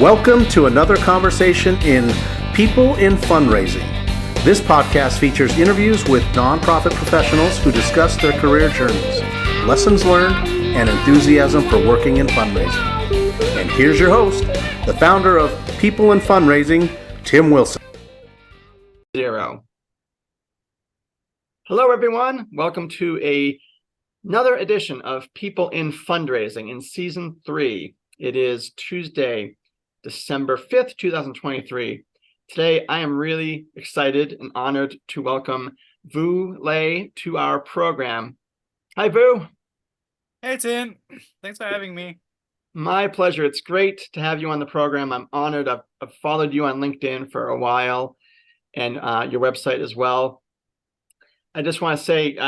Welcome to another conversation in People in Fundraising. This podcast features interviews with nonprofit professionals who discuss their career journeys, lessons learned, and enthusiasm for working in fundraising. And here's your host, the founder of People in Fundraising, Tim Wilson. Hello, everyone. Welcome to another edition of People in Fundraising in Season 3. It is Tuesday, December 5th, 2023. Today, I am really excited and honored to welcome Vu Le to our program. Hi, Vu. Hey, Tim. Thanks for having me. My pleasure. It's great to have you on the program. I'm honored. I've followed you on LinkedIn for a while and your website as well. I just want to say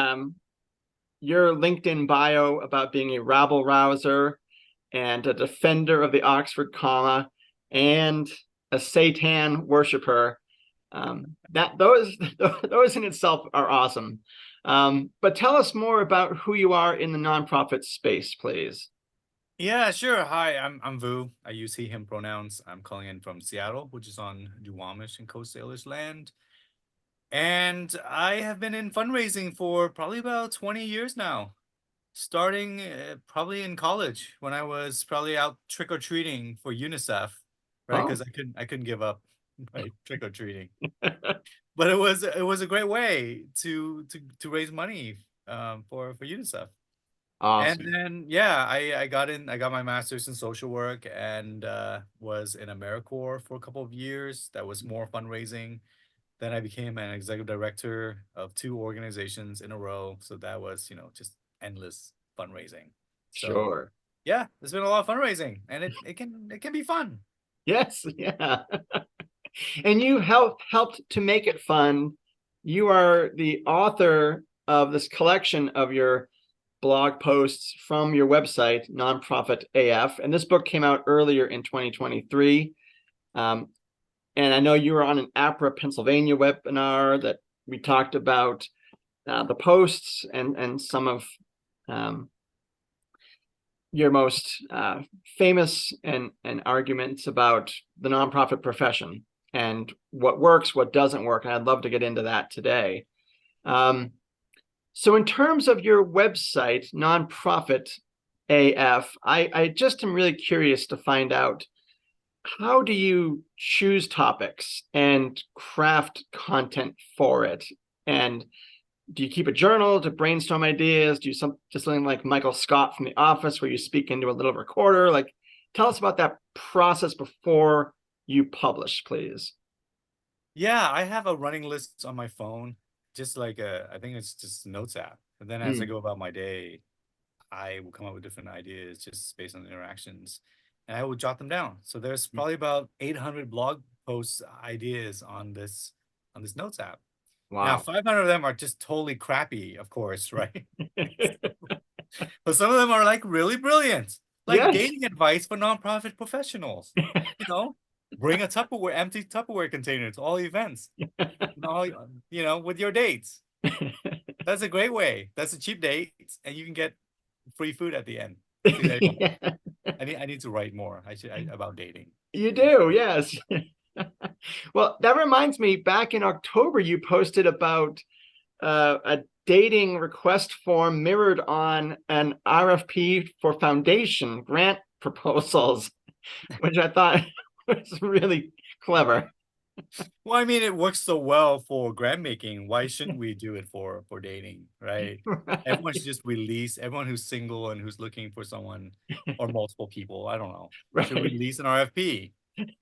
your LinkedIn bio about being a rabble-rouser and a defender of the Oxford comma and a Satan worshiper, those in itself are awesome. But tell us more about who you are in the nonprofit space, please. Yeah, sure. Hi, I'm Vu. I use he, him pronouns. I'm calling in from Seattle, which is on Duwamish and Coast Salish land. And I have been in fundraising for probably about 20 years now, starting probably in college when I was probably out trick-or-treating for UNICEF, right? Because I couldn't give up my trick-or-treating. But it was a great way to raise money for UNICEF. Awesome. And then I got my master's in social work and was in AmeriCorps for a couple of years. That was more fundraising. Then I became an executive director of 2 organizations in a row. So that was, just endless fundraising. So, sure. Yeah, there's been a lot of fundraising, and it can be fun. Yes, yeah. And you helped to make it fun. You are the author of this collection of your blog posts from your website, Nonprofit AF. And this book came out earlier in 2023. And I know you were on an APRA Pennsylvania webinar that we talked about the posts and some of your most famous and arguments about the nonprofit profession and what works, what doesn't work. And I'd love to get into that today. So in terms of your website, Nonprofit AF, I just am really curious to find out, how do you choose topics and craft content for it? And do you keep a journal to brainstorm ideas? Do you just something like Michael Scott from The Office where you speak into a little recorder? Like, tell us about that process before you publish, please. Yeah, I have a running list on my phone, just like I think it's just a notes app. And then as I go about my day, I will come up with different ideas just based on the interactions, and I will jot them down. So there's probably about 800 blog posts ideas on this notes app. Wow. Now, 500 of them are just totally crappy, of course, right? But some of them are like really brilliant, like dating advice for nonprofit professionals. Bring a empty Tupperware container to all events, with your dates. That's a great way. That's a cheap date, and you can get free food at the end. Yeah. I need to write more about dating. You do, yes. Well, that reminds me, back in October, you posted about a dating request form mirrored on an RFP for foundation grant proposals, which I thought was really clever. Well, I mean, it works so well for grant making. Why shouldn't we do it for dating, right? Everyone should just release, everyone who's single and who's looking for someone or multiple people, I don't know, should release an RFP.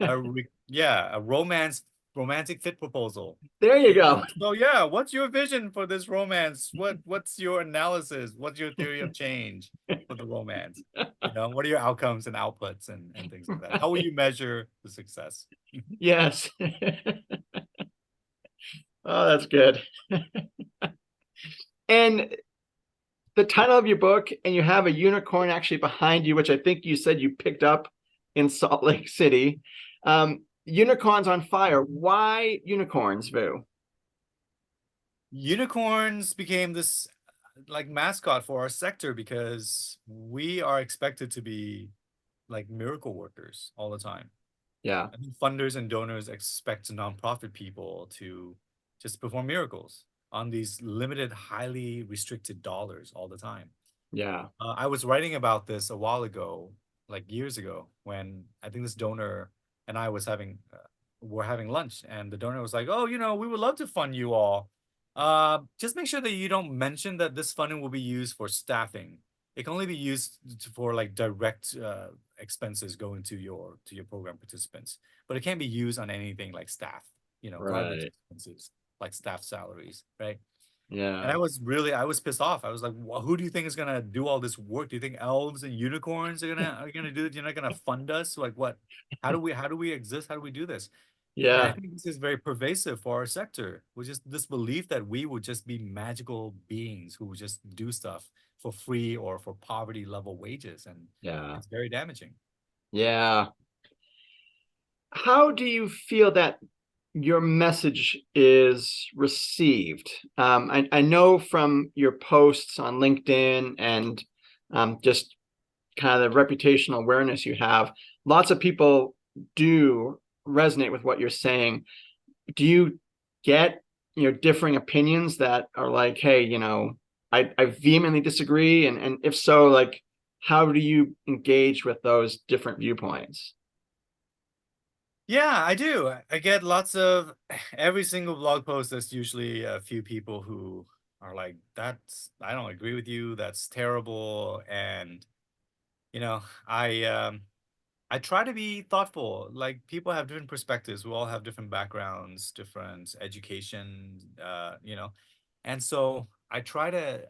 A romantic fit proposal. There you go. So what's your vision for this romance? What's your analysis? What's your theory of change for the romance? What are your outcomes and outputs and things like that? How will you measure the success? Yes. Oh, that's good. And the title of your book, and you have a unicorn actually behind you, which I think you said you picked up in Salt Lake City. Unicorns on Fire. Why unicorns, Vu? Unicorns became this like mascot for our sector because we are expected to be like miracle workers all the time. Yeah. I think funders and donors expect nonprofit people to just perform miracles on these limited, highly restricted dollars all the time. Yeah. I was writing about this a while ago, like years ago, when I think this donor and I was having were having lunch, and the donor was like, "Oh, we would love to fund you all. Just make sure that you don't mention that this funding will be used for staffing. It can only be used for like direct expenses going to your program participants, but it can't be used on anything like staff, garbage Right. expenses like staff salaries, right?" And Yeah. I was pissed off. I was like, who do you think is gonna do all this work? Do you think elves and unicorns are gonna do it? You're not gonna fund us? Like what? How do we exist? How do we do this? And I Yeah. think this is very pervasive for our sector, which is this belief that we would just be magical beings who would just do stuff for free or for poverty level wages. And Yeah. it's very damaging. Yeah. How do you feel that your message is received? I know from your posts on LinkedIn and just kind of the reputational awareness you have, lots of people do resonate with what you're saying. Do you get, differing opinions that are like, hey, I vehemently disagree? And if so, like, how do you engage with those different viewpoints? Yeah, I do. I get lots of every single blog post. There's usually a few people who are like, I don't agree with you. That's terrible. And, you know, I, um, I try to be thoughtful. Like people have different perspectives. We all have different backgrounds, different education, and so I try to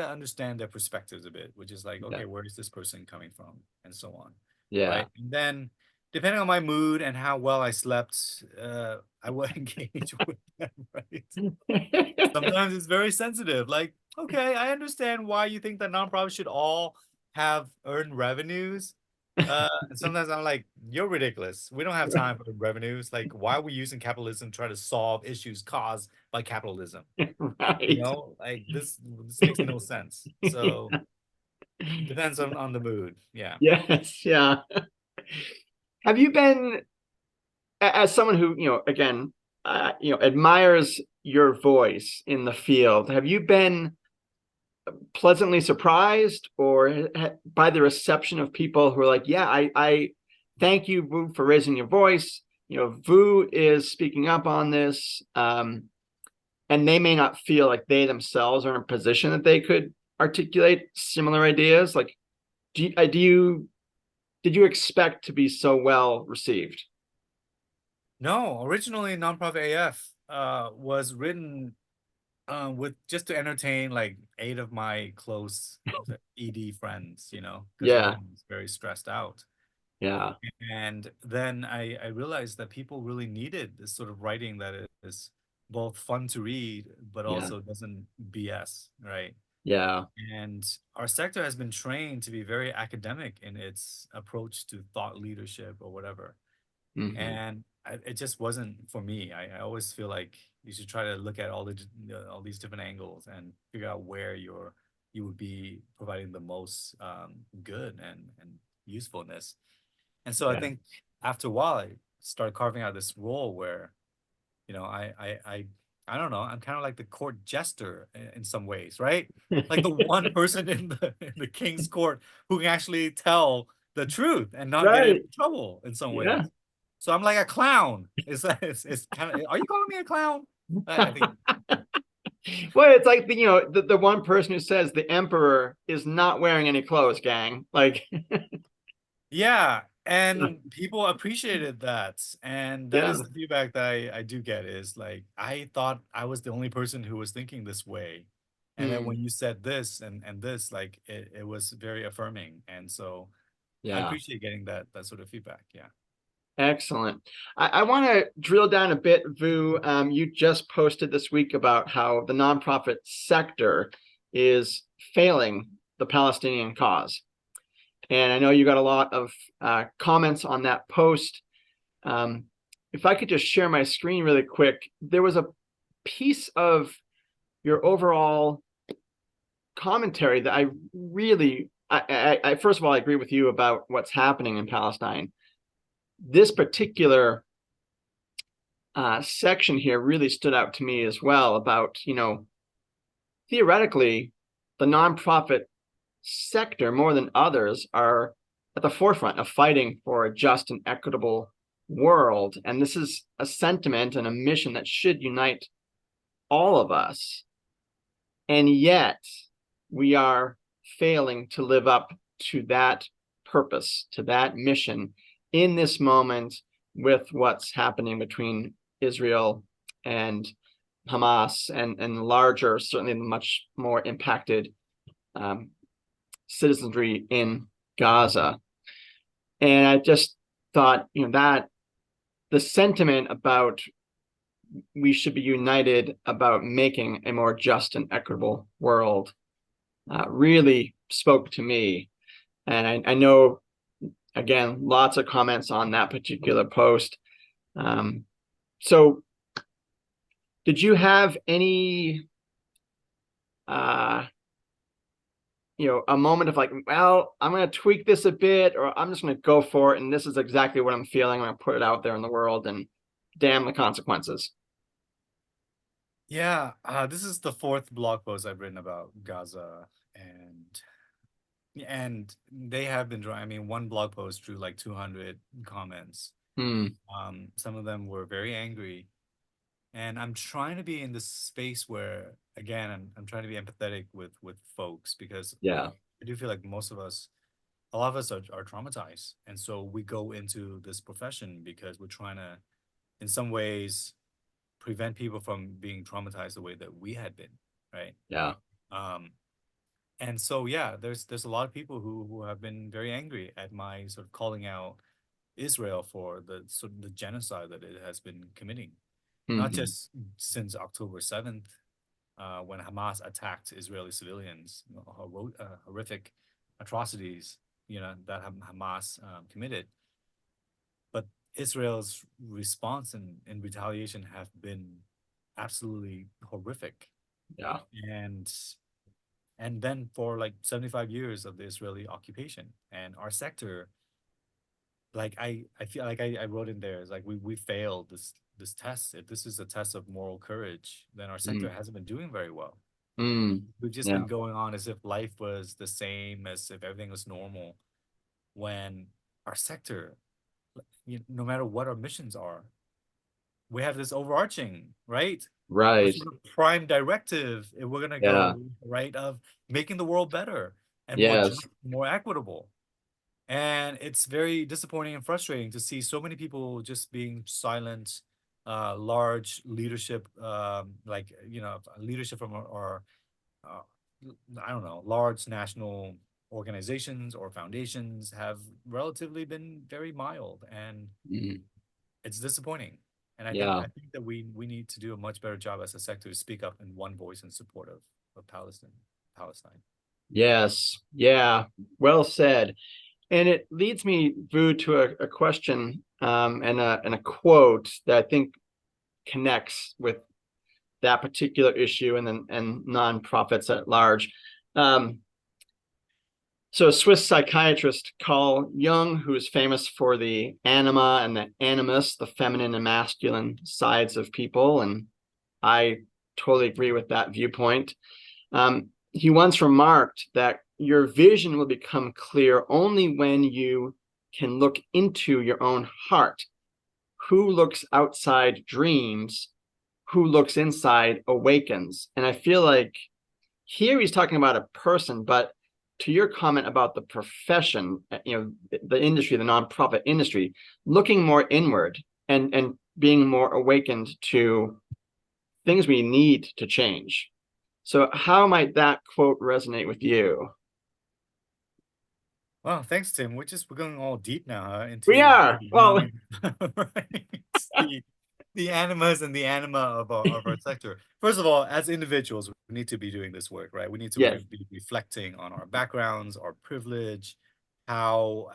understand their perspectives a bit, which is like, Yeah. okay, where is this person coming from, and so on, Yeah. right? And then depending on my mood and how well I slept, I will engage with them, right? Sometimes it's very sensitive. Like, okay, I understand why you think that nonprofits should all have earned revenues. And sometimes I'm like, you're ridiculous. We don't have time for revenues. Like, why are we using capitalism to try to solve issues caused by capitalism? Right. Like this makes no sense. So it depends on the mood. Yeah. Yes. Yeah. Have you been, as someone who, again, admires your voice in the field, have you been pleasantly surprised or by the reception of people who are like, yeah, I thank you, Vu, for raising your voice. Vu is speaking up on this. And they may not feel like they themselves are in a position that they could articulate similar ideas. Like, did you expect to be so well received? No, originally Nonprofit AF was written with just to entertain like 8 of my close ED friends, because Yeah. everyone was very stressed out. Yeah. And then I realized that people really needed this sort of writing that is both fun to read, but Yeah. also doesn't BS, right? Yeah. And our sector has been trained to be very academic in its approach to thought leadership or whatever. Hmm. And it just wasn't for me. I always feel like you should try to look at all these different angles and figure out where you would be providing the most good and usefulness. And so I Yeah. think after a while, I started carving out this role where, I don't know, I'm kind of like the court jester in some ways, right? Like the one person in the king's court who can actually tell the truth and not get in Right. trouble in some Yeah. ways. So I'm like a clown. It's kind of, are you calling me a clown? I think, Well, it's like the one person who says the emperor is not wearing any clothes, gang. Like, yeah. And people appreciated that. And that yeah. is the feedback that I do get is like, I thought I was the only person who was thinking this way. And then when Hmm. you said this and this, like it was very affirming. And so I Yeah. appreciate getting that sort of feedback. Yeah. Excellent. I want to drill down a bit, Vu. You just posted this week about how the nonprofit sector is failing the Palestinian cause. And I know you got a lot of comments on that post. Um, if I could just share my screen really quick, there was a piece of your overall commentary that I really, first of all, I agree with you about what's happening in Palestine. this particular section here really stood out to me as well about, theoretically, the nonprofit sector, more than others, are at the forefront of fighting for a just and equitable world. And this is a sentiment and a mission that should unite all of us. And yet we are failing to live up to that purpose, to that mission in this moment with what's happening between Israel and Hamas and larger, certainly much more impacted citizenry in Gaza. And I just thought, that the sentiment about we should be united about making a more just and equitable world really spoke to me. And I know, again, lots of comments on that particular post. So did you have any, a moment of like, well, I'm going to tweak this a bit, or I'm just going to go for it, and this is exactly what I'm feeling. I'm going to put it out there in the world, and damn the consequences. Yeah, this is the fourth blog post I've written about Gaza, and they have been drawing. I mean, one blog post drew like 200 comments. Some of them were very angry, and I'm trying to be in this space where, again, I'm trying to be empathetic with folks, because Yeah. I do feel like a lot of us are traumatized, and so we go into this profession because we're trying to, in some ways, prevent people from being traumatized the way that we had been, right? Yeah. And so yeah, there's a lot of people who have been very angry at my sort of calling out Israel for the sort of the genocide that it has been committing, not just since October 7th, when Hamas attacked Israeli civilians, horrific atrocities, that Hamas committed, but Israel's response and retaliation have been absolutely horrific. Yeah. And then for like 75 years of the Israeli occupation, and our sector, like I feel like I wrote in there, it's like we failed this test. If this is a test of moral courage, then our sector hasn't been doing very well. We've just been going on as if life was the same, as if everything was normal, when our sector, no matter what our missions are, we have this overarching, right? Right. Sort of prime directive, if we're gonna go right, of making the world better and more just, more equitable. And it's very disappointing and frustrating to see so many people just being silent, large leadership, leadership from our I don't know, large national organizations or foundations have relatively been very mild, and it's disappointing. And I think that we need to do a much better job as a sector to speak up in one voice in support of Palestine. Yes. Yeah. Well said. And it leads me, Vu, to a question and a quote that I think connects with that particular issue and nonprofits at large. So a Swiss psychiatrist, Carl Jung, who is famous for the anima and the animus, the feminine and masculine sides of people, and I totally agree with that viewpoint. He once remarked that your vision will become clear only when you can look into your own heart. Who looks outside dreams, who looks inside awakens. And I feel like here he's talking about a person, but to your comment about the profession, the industry, the nonprofit industry, looking more inward and being more awakened to things we need to change. So how might that quote resonate with you? Well, thanks, Tim. We're going all deep now into We are. Well, right? the animas and the anima of our sector. First of all, as individuals, we need to be doing this work, right? We need to be reflecting on our backgrounds, our privilege, how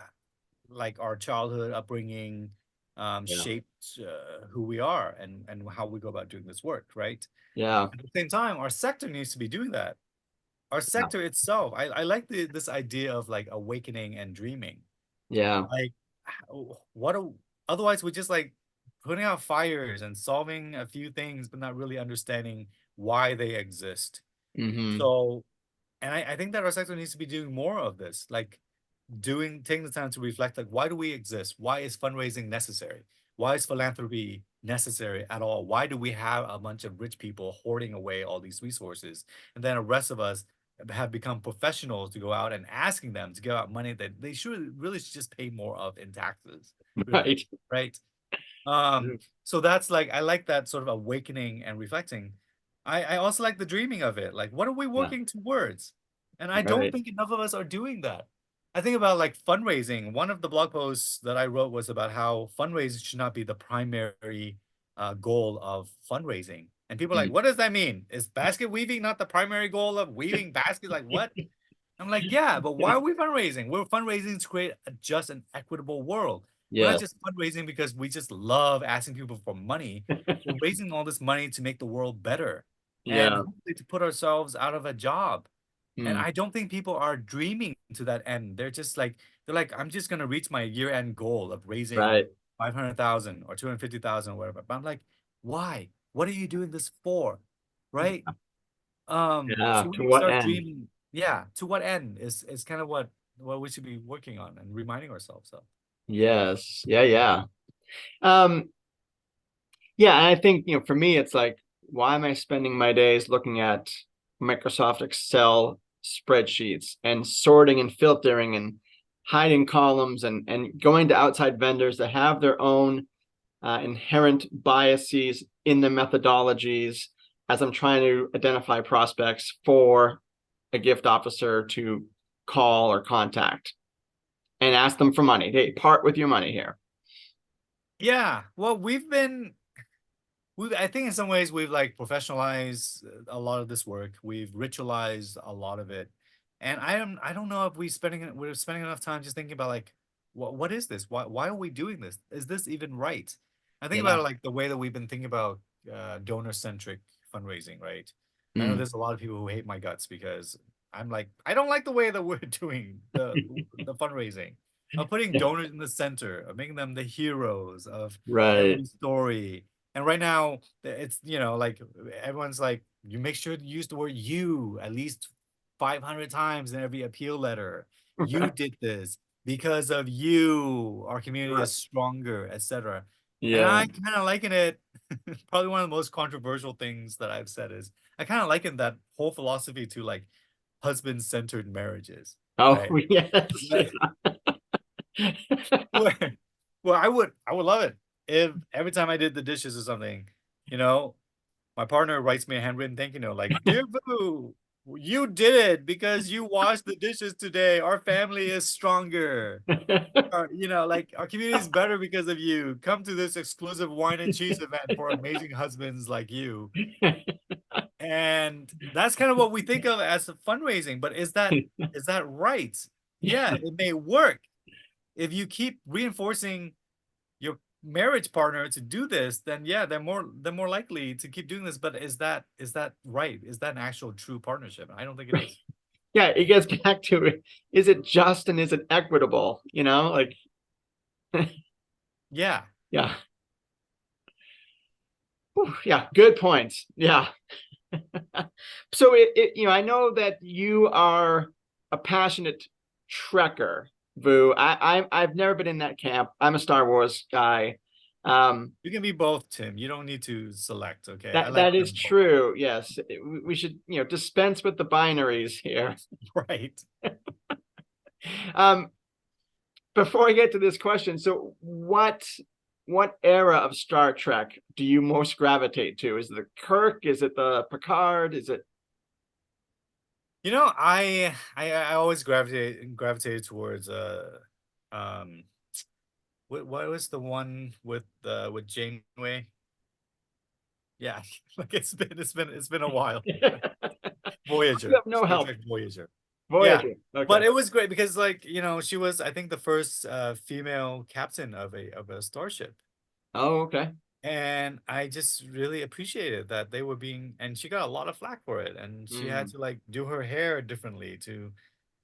like our childhood upbringing shaped who we are and how we go about doing this work, right? Yeah. At the same time, our sector needs to be doing that. Our sector itself, I like this idea of like awakening and dreaming. Yeah. Like, otherwise we're just like putting out fires and solving a few things, but not really understanding why they exist. Mm-hmm. So, and I think that our sector needs to be doing more of this, like taking the time to reflect, like, why do we exist? Why is fundraising necessary? Why is philanthropy necessary at all? Why do we have a bunch of rich people hoarding away all these resources? And then the rest of us have become professionals to go out and asking them to give out money that they should just pay more of in taxes, really, Right. right? So that's like, I like that sort of awakening and reflecting. I also like the dreaming of it. Like, what are we Yeah. working towards? And I don't Right. think enough of us are doing that. I think about like fundraising. One of the blog posts that I wrote was about how fundraising should not be the primary goal of fundraising. And people are like, Mm. what does that mean? Is basket weaving not the primary goal of weaving baskets? Like, what? I'm like, yeah, but why are we fundraising? We're fundraising to create just an equitable world. We're not Yes. just fundraising because we just love asking people for money. We're raising all this money to make the world better and Yeah. hopefully to put ourselves out of a job. And Mm. I don't think people are dreaming to that end. They're like, I'm just gonna reach my year-end goal of raising Right. 500,000 or 250,000 or whatever. But I'm like, why? What are you doing this for? Right? Yeah. So we To need to what start end? dreaming. Yeah, to what end is kind of what we should be working on and reminding ourselves of. Yes. Yeah. Yeah. Um, yeah. And I think, for me, it's like, why am I spending my days looking at Microsoft Excel spreadsheets and sorting and filtering and hiding columns and going to outside vendors that have their own inherent biases in the methodologies as I'm trying to identify prospects for a gift officer to call or contact and ask them for money. Hey, part with your money here. Yeah, well, I think in some ways we've like professionalized a lot of this work. We've ritualized a lot of it. And I don't know if we're spending enough time just thinking about like what is this? Why are we doing this? Is this even right? I think Yeah. about it like the way that we've been thinking about donor-centric fundraising, right? I know Mm. there's a lot of people who hate my guts because I'm like, I don't like the way that we're doing the fundraising, of putting donors in the center, of making them the heroes of Right. every story. And right now, it's, like everyone's like, you make sure to use the word you at least 500 times in every appeal letter. You did this because of you. Our community Right. is stronger, etc. And Yeah. I kind of liken it. Probably one of the most controversial things that I've said is I kind of liken that whole philosophy to like husband-centered marriages, Oh, right? yes. Like, where, where I would love it if every time I did the dishes or something, you know, my partner writes me a handwritten thank you note, like, "Dear Boo, you did it because you washed the dishes today. Our family is stronger. Like our community is better because of you. Come to this exclusive wine and cheese event for amazing husbands like you." And that's kind of what we think of as a fundraising. But is that right? Yeah, it may work if you keep reinforcing your marriage partner to do this, then yeah, they're more likely to keep doing this. But is that right? Is that an actual true partnership? I don't think it is. Yeah, it gets back to it. Is it just and is it equitable? Like, Yeah. yeah. Whew, yeah, good points. Yeah. So I know that you are a passionate trekker, Vu. I've never been in that camp. I'm a Star Wars guy. You can be both, Tim. You don't need to select, okay? I like That is them both. true. Yes, we should dispense with the binaries here. Right. Um, Before I get to this question, so what era of Star Trek do you most gravitate to? Is it the Kirk? Is it the Picard? Is it I always gravitated towards um what was the one with Janeway? Yeah, like it's been a while. you Voyager, have no Star help? Trek Voyager. Yeah. Voyager. But Okay. it was great because like, she was I think the first female captain of a starship. Oh, okay. And I just really appreciated that and she got a lot of flack for it. And she had Mm, to like do her hair differently to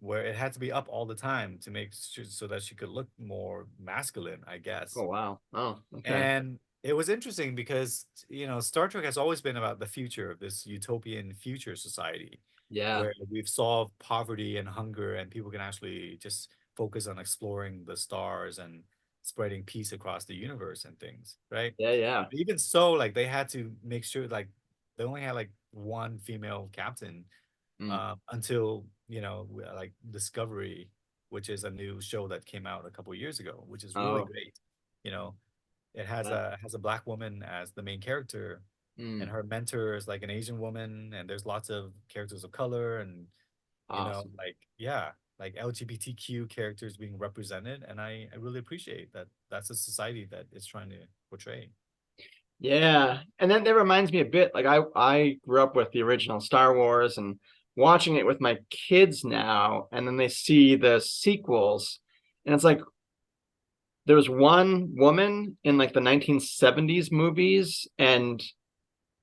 where it had to be up all the time to make sure so that she could look more masculine, I guess. Oh, wow. Oh, okay. And it was interesting because, Star Trek has always been about the future of this utopian future society Yeah. where we've solved poverty and hunger and people can actually just focus on exploring the stars and spreading peace across the universe and things, right? Yeah. Yeah. Even so, like they had to make sure like they only had like one female captain Mm. until like Discovery, which is a new show that came out a couple years ago, which is really Oh, great. You know, it has that, a black woman as the main character, and mm, her mentor is like an Asian woman, and there's lots of characters of color, and awesome. like yeah, like LGBTQ characters being represented, and I really appreciate that. That's a society that it's trying to portray. Yeah. And then that reminds me a bit, like I grew up with the original Star Wars and watching it with my kids now, and then they see the sequels, and it's like there was one woman in like the 1970s movies and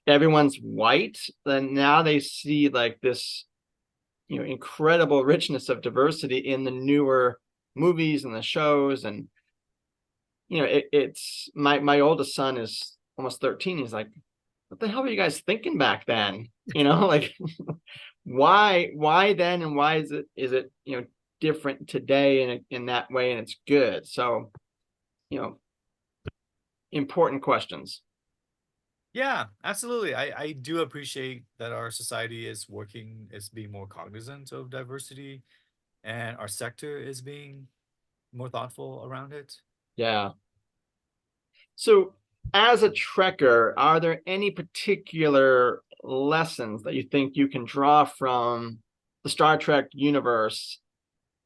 everyone's white. Then now they see like this, incredible richness of diversity in the newer movies and the shows. And it's my oldest son is almost 13. He's like, what the hell were you guys thinking back then? Like why then, and why is it different today in that way, and it's good. So you know important questions. Yeah, absolutely. I do appreciate that our society is being more cognizant of diversity, and our sector is being more thoughtful around it. Yeah. So as a trekker, are there any particular lessons that you think you can draw from the Star Trek universe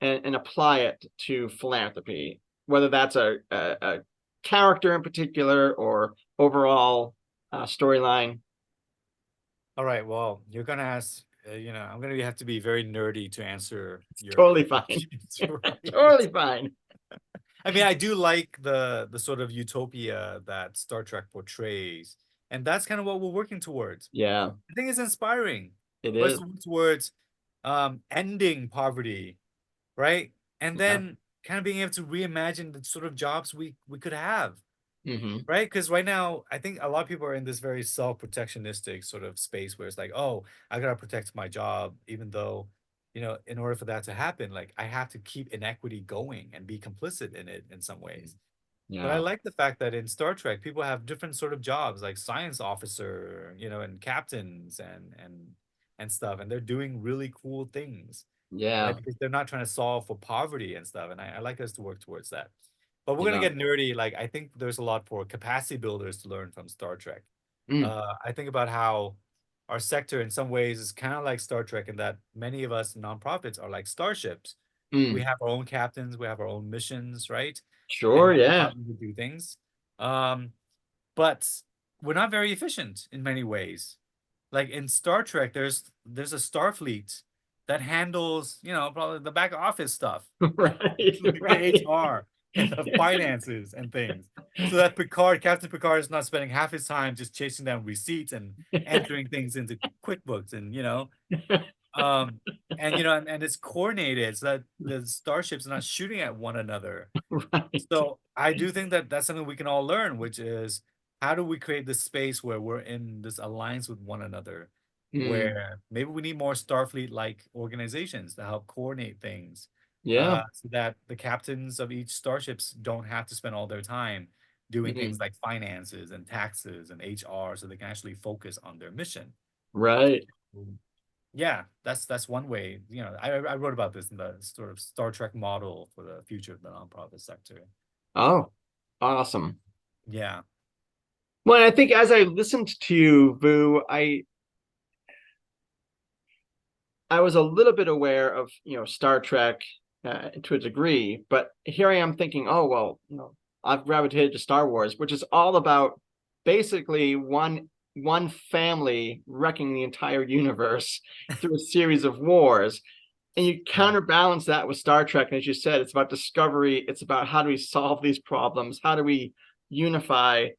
and apply it to philanthropy, whether that's a character in particular or overall storyline? All right, well, you're gonna ask, I'm gonna have to be very nerdy to answer It's your totally fine. questions, right? Totally fine. I mean, I do like the sort of utopia that Star Trek portrays, and that's kind of what we're working towards. Yeah, I think it's inspiring it for us is. to work towards ending poverty, right? And Yeah. then kind of being able to reimagine the sort of jobs we could have, Hmm. right? Because right now, I think a lot of people are in this very self-protectionistic sort of space where it's like, oh, I gotta protect my job, even though, in order for that to happen, like I have to keep inequity going and be complicit in it in some ways. But I Yeah. like the fact that in Star Trek, people have different sort of jobs, like science officer, and captains and stuff, and they're doing really cool things, right? Yeah. Because they're not trying to solve for poverty and stuff. And I like us to work towards that. But we're gonna Yeah. get nerdy. Like I think there's a lot for capacity builders to learn from Star Trek. Mm, I think about how our sector in some ways is kind of like Star Trek in that many of us nonprofits are like starships. We mm. have our own captains, we have our own missions, right? And Sure. we know how Yeah. to do things. Um, but we're not very efficient in many ways. Like in Star Trek, there's a Starfleet that handles, probably the back office stuff, Right. like the Right. HR and the finances and things. So that Captain Picard is not spending half his time just chasing down receipts and entering things into QuickBooks and um and it's coordinated so that the starships are not shooting at one another. Right. So I do think that that's something we can all learn, which is how do we create this space where we're in this alliance with one another, Mm, where maybe we need more Starfleet-like organizations to help coordinate things, yeah. so that the captains of each starships don't have to spend all their time doing things Mm, like finances and taxes and HR, so they can actually focus on their mission. right. Yeah, that's one way. I wrote about this in the sort of Star Trek model for the future of the nonprofit sector. Oh, awesome. Yeah. Well, I think as I listened to you, Vu, I was a little bit aware of Star Trek to a degree, but here I am thinking, oh well, I've gravitated to Star Wars, which is all about basically one family wrecking the entire universe through a series of wars. And you Yeah. counterbalance that with Star Trek, and as you said, it's about discovery. It's about how do we solve these problems? How do we unify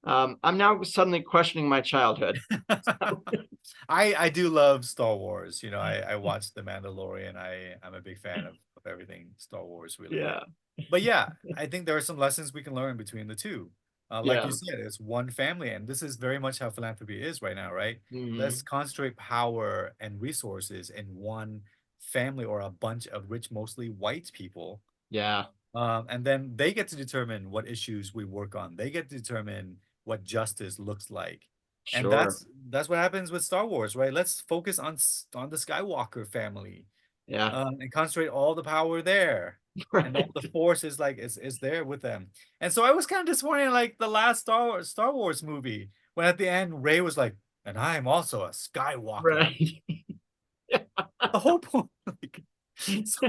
I'm now suddenly questioning my childhood. I do love Star Wars. You know, I watched The Mandalorian. I'm a big fan of everything Star Wars related. Yeah, But yeah, I think there are some lessons we can learn between the two. Like yeah. you said, it's one family, and this is very much how philanthropy is right now, right? Let's Hmm. concentrate power and resources in one family or a bunch of rich, mostly white people. Yeah, And then they get to determine what issues we work on. They get to determine what justice looks like. And sure. that's what happens with Star Wars, right? Let's focus on the Skywalker family, Yeah, and concentrate all the power there. And all right. the force is like is there with them. And so I was kind of disappointed in, like, the last Star Wars movie, when at the end Rey was like, and I am also a Skywalker. Right. The whole point, like, so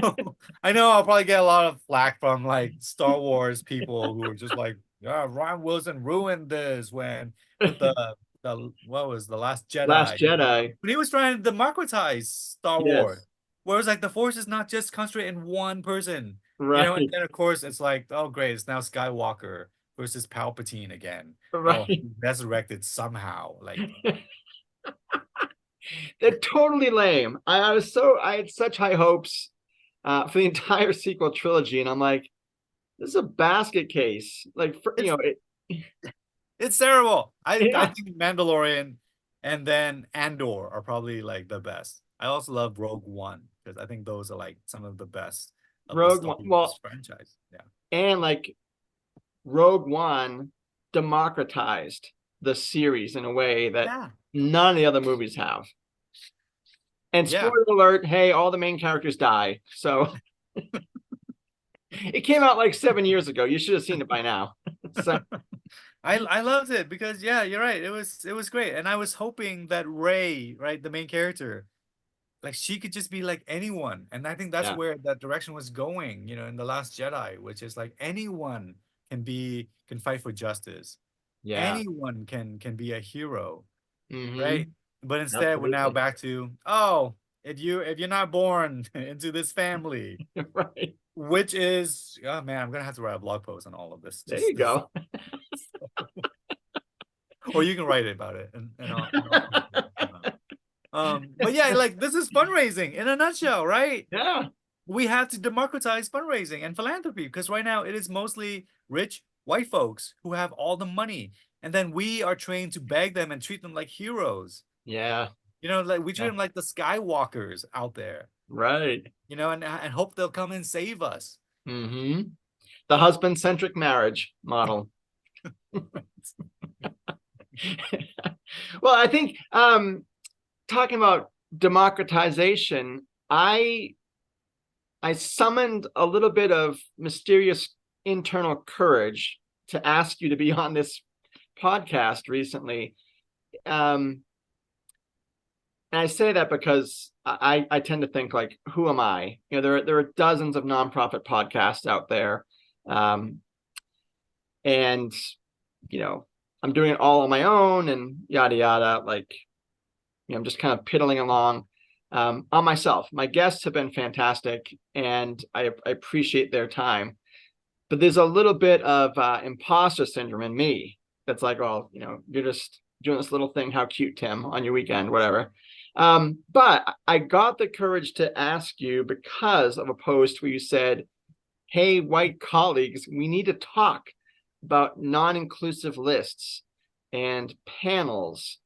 I know I'll probably get a lot of flack from, like, Star Wars people who are just like, yeah, Ron Wilson ruined this when with the what was the Last Last Jedi. Jedi. But he was trying to democratize Star Wars. Yes. Whereas, like, the Force is not just concentrated in one person, and Right. then of course it's like, oh great, it's now Skywalker versus Palpatine again. Oh, Right. he resurrected somehow. Like, They're totally lame. I had such high hopes for the entire sequel trilogy, and I'm like, this is a basket case. Like, it's it, it's terrible. I yeah. think Mandalorian and then Andor are probably like the best. I also love Rogue One because I think those are like some of the best of the Rogue Star One. Wars Well, franchise. Yeah. and like Rogue One democratized the series in a way that Yeah. none of the other movies have. And Yeah. spoiler alert, hey, all the main characters die. So it came out like 7 years ago. You should have seen it by now. So I loved it because, yeah, you're right. It was great. And I was hoping that Rey, right, the main character, like, she could just be like anyone. And I think that's yeah, where that direction was going, in The Last Jedi, which is like anyone can fight for justice. yeah. Anyone can be a hero, Hmm. right? But instead we're now Absolutely. back to, oh, if you're not born into this family, Right. which is, oh man, I'm gonna have to write a blog post on all of this. There Just you this, go. or you can write it about it, and I'll post it. But yeah, like, this is fundraising in a nutshell, right? Yeah. We have to democratize fundraising and philanthropy, because right now it is mostly rich white folks who have all the money, and then we are trained to beg them and treat them like heroes. Yeah. Like, we treat Yeah. them like the Skywalkers out there, Right. and hope they'll come and save us. Hmm. The husband-centric marriage model. Well, I think talking about democratization, I summoned a little bit of mysterious internal courage to ask you to be on this podcast recently. And I say that because I tend to think, like, who am I? There are dozens of nonprofit podcasts out there. Um, and, I'm doing it all on my own and yada, yada. Like, I'm just kind of piddling along on myself. My guests have been fantastic, and I appreciate their time. But there's a little bit of imposter syndrome in me that's like, oh, you're just doing this little thing. How cute, Tim, on your weekend, whatever. But I got the courage to ask you because of a post where you said, hey, white colleagues, we need to talk about non-inclusive lists and panels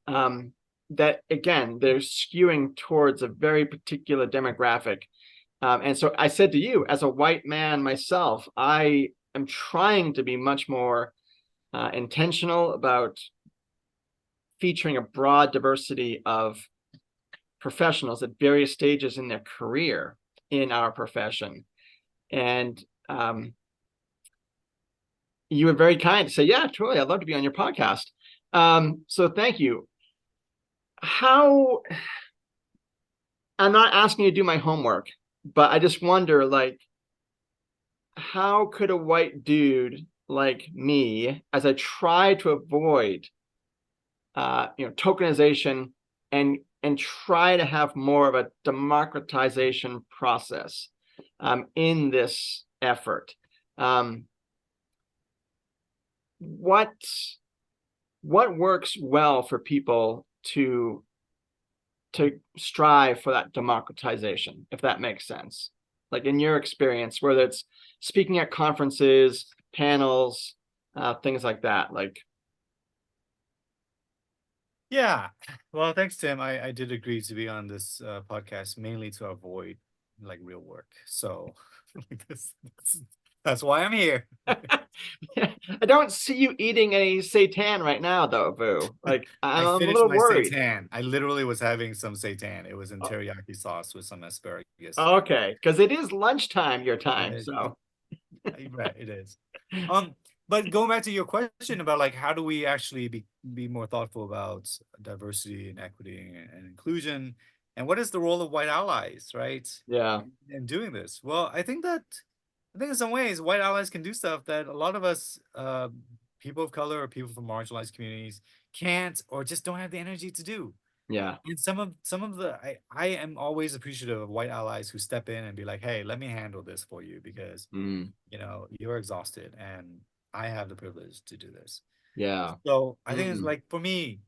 that, again, they're skewing towards a very particular demographic. And so I said to you, as a white man myself, I am trying to be much more intentional about featuring a broad diversity of professionals at various stages in their career in our profession. And you were very kind to say, yeah, totally, I'd love to be on your podcast. So thank you. I'm not asking you to do my homework, but I just wonder, like, how could a white dude like me, as I try to avoid tokenization and try to have more of a democratization process in this effort, what works well for people to strive for that democratization, if that makes sense? Like in your experience, whether it's speaking at conferences, panels, things like that. Like, Yeah. Well, thanks, Tim. I did agree to be on this podcast mainly to avoid like real work. So that's why I'm here. I don't see you eating any seitan right now, though, Vu. Like, I I'm a finished little my worried. seitan. I literally was having some seitan. It was in Oh, teriyaki sauce with some asparagus. okay, because it is lunchtime your Yeah, time. So, right, it is. But going back to your question about like how do we actually be more thoughtful about diversity and equity and inclusion, and what is the role of white allies, right? yeah, In doing this. Well, I think in some ways white allies can do stuff that a lot of us people of color or people from marginalized communities can't or just don't have the energy to do. yeah, And some of the I am always appreciative of white allies who step in and be like, hey, let me handle this for you because mm, you're exhausted and I have the privilege to do this. yeah, So I think it's mm, like for me,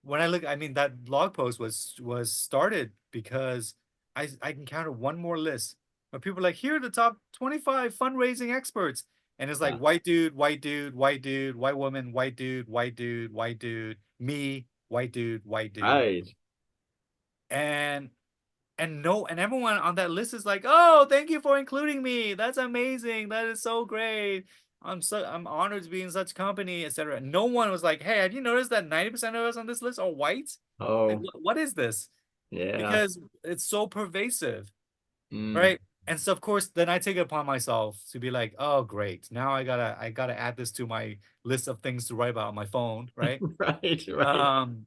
when I look, I mean that blog post was started because I encountered one more list where people are like, here are the top 25 fundraising experts. And it's like yeah, white dude, white dude, white dude, white woman, white dude, white dude, white dude, me, white dude, white dude. right, And no, and everyone on that list is like, oh, thank you for including me. That's amazing. That is so great. I'm honored to be in such company, etc. No one was like, hey, have you noticed that 90% of us on this list are white? Like, oh, what is this? yeah, Because it's so pervasive, mm, right? And so of course, then I take it upon myself to be like, oh, great. Now I gotta add this to my list of things to write about on my phone, right? right, right. Um,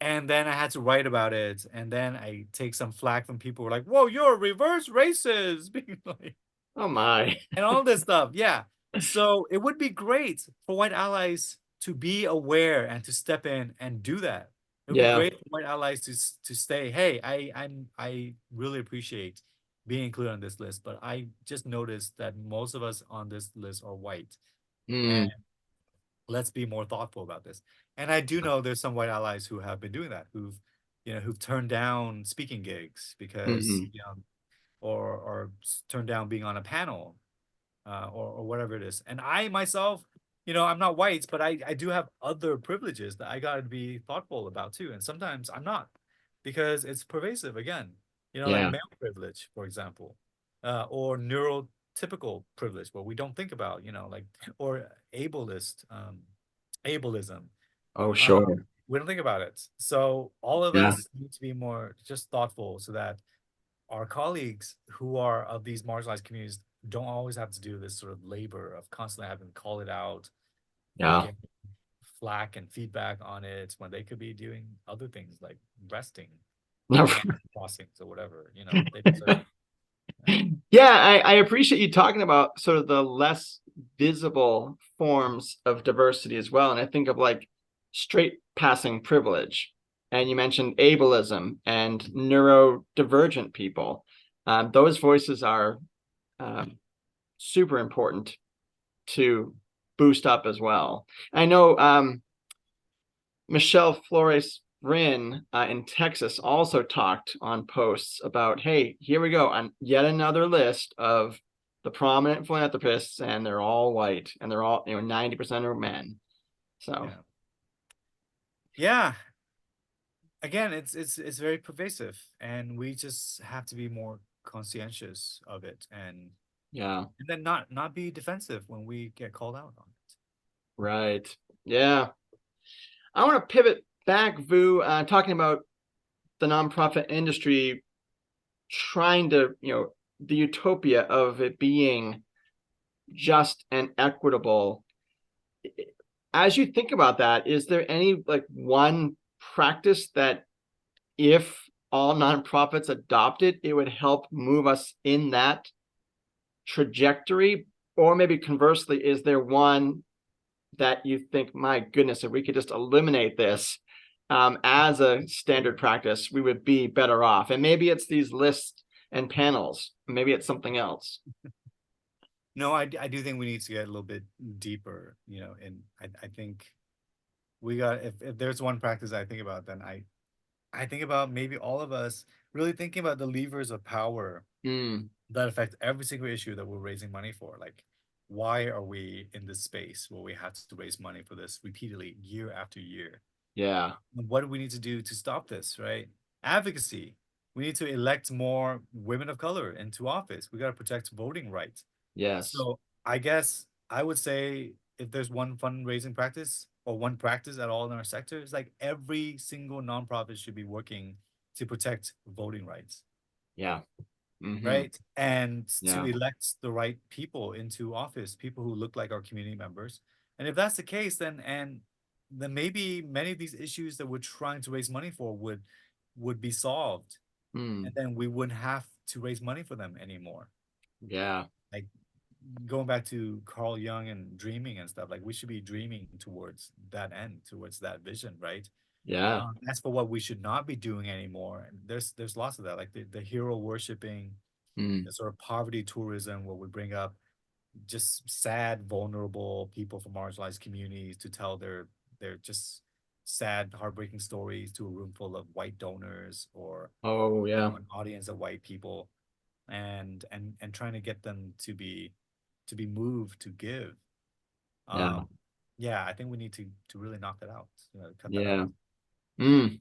and then I had to write about it, and then I take some flack from people who are like, "Whoa, you're a reverse racist," being like, Oh my, and all this stuff. Yeah. So it would be great for white allies to be aware and to step in and do that. It would be yeah, great for white allies to say, "Hey, I really appreciate being included on this list, but I just noticed that most of us on this list are white, and mm, let's be more thoughtful about this." And I do know there's some white allies who have been doing that, who've turned down speaking gigs because, hmm, or turned down being on a panel, or whatever it is. And I myself, I'm not white, but I do have other privileges that I gotta be thoughtful about too. And sometimes I'm not because it's pervasive again, like yeah, male privilege, for example, or neurotypical privilege, where we don't think about, like, or ableism. oh Um, sure, we don't think about it. So all of yeah, us need to be more just thoughtful so that our colleagues who are of these marginalized communities don't always have to do this sort of labor of constantly having to call it out or yeah. get flack and feedback on it when they could be doing other things like resting or animal crossings or whatever, they deserve. Yeah. Yeah, I appreciate you talking about sort of the less visible forms of diversity as well. And I think of like straight passing privilege. And you mentioned ableism and neurodivergent people. Those voices are super important to boost up as well. I know Michelle Flores Bryn in Texas also talked on posts about, hey, here we go on yet another list of the prominent philanthropists, and they're all white, and they're all 90% are men. So Yeah. Yeah. Again, it's very pervasive, and we just have to be more conscientious of it, yeah, and then not be defensive when we get called out on it. right, yeah. I want to pivot back, Vu, talking about the nonprofit industry trying to, the utopia of it being just and equitable. As you think about that, is there any like one practice that if all nonprofits adopted, it would help move us in that trajectory? Or maybe conversely, is there one that you think, my goodness, if we could just eliminate this as a standard practice, we would be better off? And maybe it's these lists and panels, maybe it's something else. No, I do think we need to get a little bit deeper, and I think we got, if there's one practice I think about, then I think about maybe all of us really thinking about the levers of power Mm, that affect every single issue that we're raising money for. Like, why are we in this space where we have to raise money for this repeatedly year after year? yeah. What do we need to do to stop this, right? Advocacy. We need to elect more women of color into office. We got to protect voting rights. Yes. So I guess I would say if there's one fundraising practice or one practice at all in our sector, it's like every single nonprofit should be working to protect voting rights, Yeah. Hmm. right? And to Yeah. elect the right people into office, people who look like our community members. And if that's the case, then maybe many of these issues that we're trying to raise money for would be solved, and Mm, then we wouldn't have to raise money for them anymore. yeah. Like, going back to Carl Jung and dreaming and stuff, like we should be dreaming towards that end, towards that vision, right? Yeah. As for what we should not be doing anymore, there's lots of that, like the hero worshiping, Mm. the sort of poverty tourism, where we bring up just sad, vulnerable people from marginalized communities to tell their just sad, heartbreaking stories to a room full of white donors, or Oh, yeah. an audience of white people, and trying to get them to be moved to give. Yeah. Um, yeah, I think we need to really knock that out, cut that out. Yeah. Mm.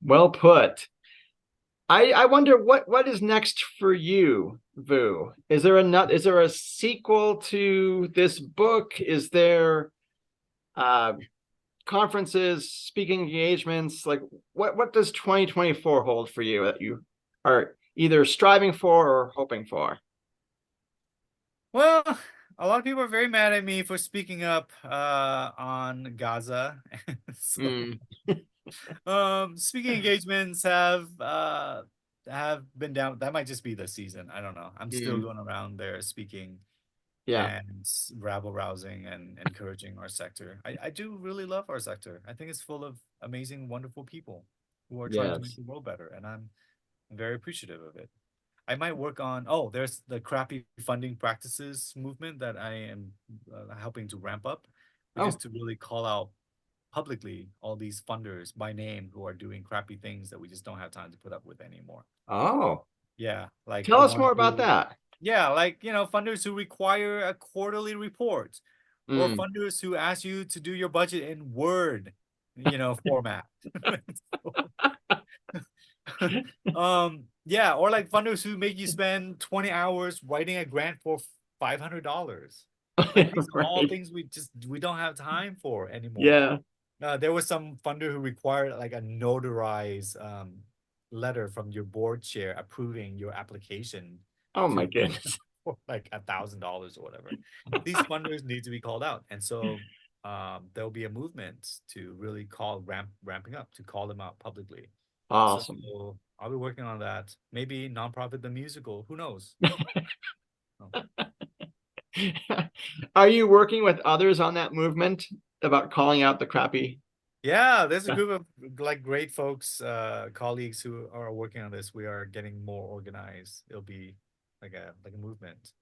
Well put. I wonder what is next for you, Vu? Is there a sequel to this book? Is there uh conferences, speaking engagements? Like what does 2024 hold for you that you are either striving for or hoping for? Well, a lot of people are very mad at me for speaking up on Gaza. So Mm, speaking engagements have been down. That might just be the season. I don't know. I'm still mm, going around there speaking yeah. and rabble rousing and encouraging our sector. I do really love our sector. I think it's full of amazing, wonderful people who are trying to make Yes. the world better, and I'm very appreciative of it. I might work on, there's the crappy funding practices movement that I am helping to ramp up, which is Oh, to really call out publicly all these funders by name who are doing crappy things that we just don't have time to put up with anymore. oh. Yeah, like Tell the us ones more about who, that. yeah, like, funders who require a quarterly report, or Mm. funders who ask you to do your budget in Word, format. Yeah, or like funders who make you spend 20 hours writing a grant for $500. Like, these are all Right. things we don't have time for anymore. Yeah. There was some funder who required like a notarized letter from your board chair approving your application Oh my to goodness. for like $1,000 or whatever. These funders need to be called out, and so there'll be a movement to really ramping up to call them out publicly. So Awesome. I'll be working on that. Maybe nonprofit the musical. Who knows? Oh. Are you working with others on that movement about calling out the crappy? Yeah, there's a Yeah. group of like great folks, colleagues who are working on this. We are getting more organized. It'll be like a movement.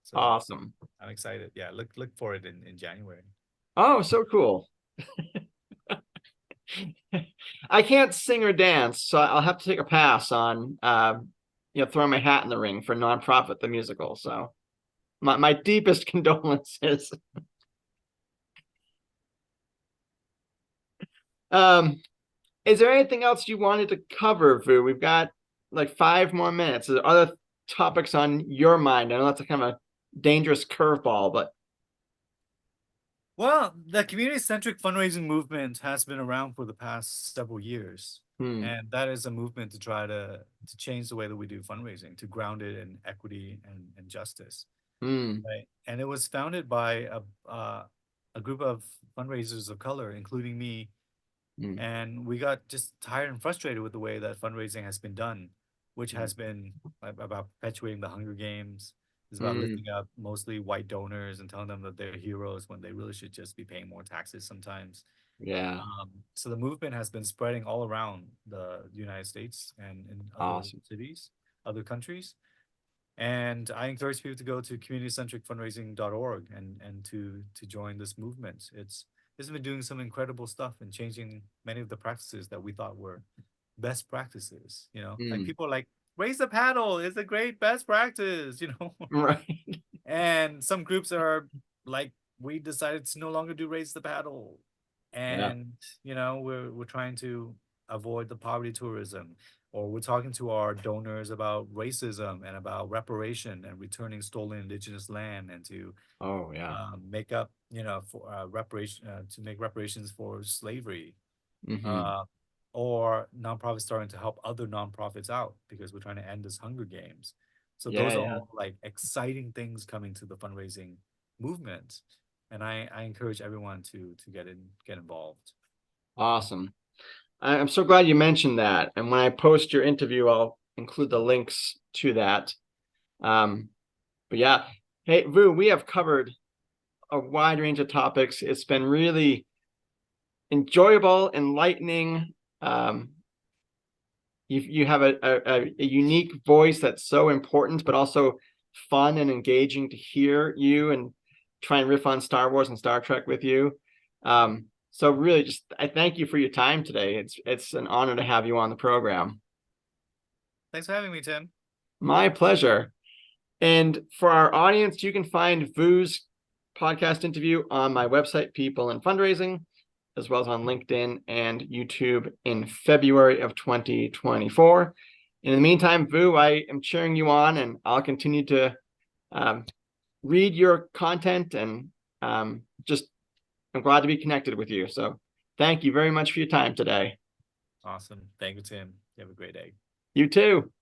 So Awesome. I'm excited. Yeah, look for it in January. Oh, so cool. I can't sing or dance, so I'll have to take a pass on throwing my hat in the ring for nonprofit the musical. So my deepest condolences. Um, is there anything else you wanted to cover, Vu? We've got like 5 more minutes. Are there other topics on your mind? I know that's a kind of a dangerous curveball, but Well, the community-centric fundraising movement has been around for the past several years. hmm, And that is a movement to try to change the way that we do fundraising, to ground it in equity and justice. hmm, Right. And it was founded by a group of fundraisers of color, including me. hmm, And we got just tired and frustrated with the way that fundraising has been done, which hmm, has been about perpetuating the Hunger Games. It's about hmm, lifting up mostly white donors and telling them that they're heroes when they really should just be paying more taxes sometimes. yeah, So the movement has been spreading all around the United States and in other awesome. cities, other countries. And I encourage people to go to communitycentricfundraising.org and to join this movement. It's been doing some incredible stuff and changing many of the practices that we thought were best practices. Like people are like, raise the paddle is a great best practice, Right. And some groups are like, we decided to no longer do raise the paddle. Yeah. And we're trying to avoid the poverty tourism, or we're talking to our donors about racism and about reparation and returning stolen indigenous land, and to Oh, yeah. make up, for reparation, to make reparations for slavery, Mm-hmm. or nonprofits starting to help other nonprofits out because we're trying to end this Hunger Games. So Yeah, those are yeah. all like exciting things coming to the fundraising movement, and I encourage everyone to get involved. Awesome. I'm so glad you mentioned that. And when I post your interview, I'll include the links to that. But yeah, hey, Vu, we have covered a wide range of topics. It's been really enjoyable, enlightening. You have a unique voice that's so important, but also fun and engaging to hear you and try and riff on Star Wars and Star Trek with you. So really, just I thank you for your time today. It's an honor to have you on the program. Thanks for having me, Tim. My pleasure. And for our audience, you can find Vu's podcast interview on my website, People in Fundraising, as well as on LinkedIn and YouTube in February of 2024. In the meantime, Vu, I am cheering you on, and I'll continue to read your content, and I'm glad to be connected with you. So thank you very much for your time today. Awesome. Thank you, Tim. You have a great day. You too.